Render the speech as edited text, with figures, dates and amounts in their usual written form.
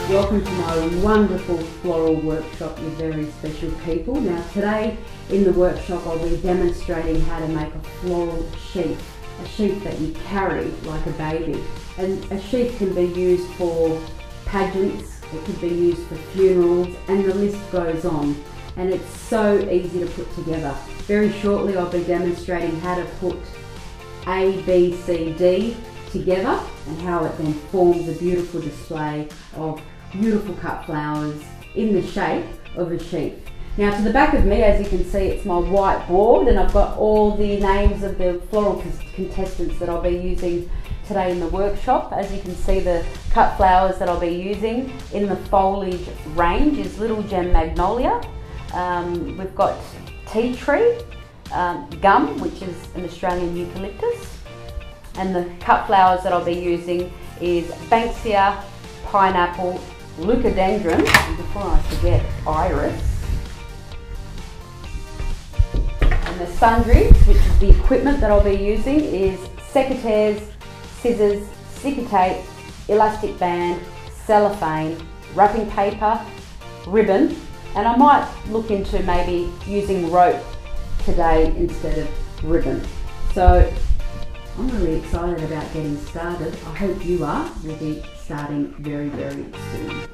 Welcome to my wonderful floral workshop with very special people. Now today in the workshop I'll be demonstrating how to make a floral sheaf, a sheaf that you carry like a baby. And a sheaf can be used for pageants, it can be used for funerals, and the list goes on. And it's so easy to put together. Very shortly I'll be demonstrating how to put A, B, C, D together and how it then forms a beautiful display of beautiful cut flowers in the shape of a sheaf. Now to the back of me, as you can see, it's my whiteboard, and I've got all the names of the floral contestants that I'll be using today in the workshop. As you can see, the cut flowers that I'll be using in the foliage range is Little Gem Magnolia. We've got tea tree, gum, which is an Australian eucalyptus, and the cut flowers that I'll be using is Banksia, pineapple, leucadendron, and before I forget, iris, and the sundries, which is the equipment that I'll be using, is secateurs, scissors, sticky tape, elastic band, cellophane, wrapping paper, ribbon, and I might look into maybe using rope today instead of ribbon. So I'm really excited about getting started. I hope you are. We'll be starting very, very soon.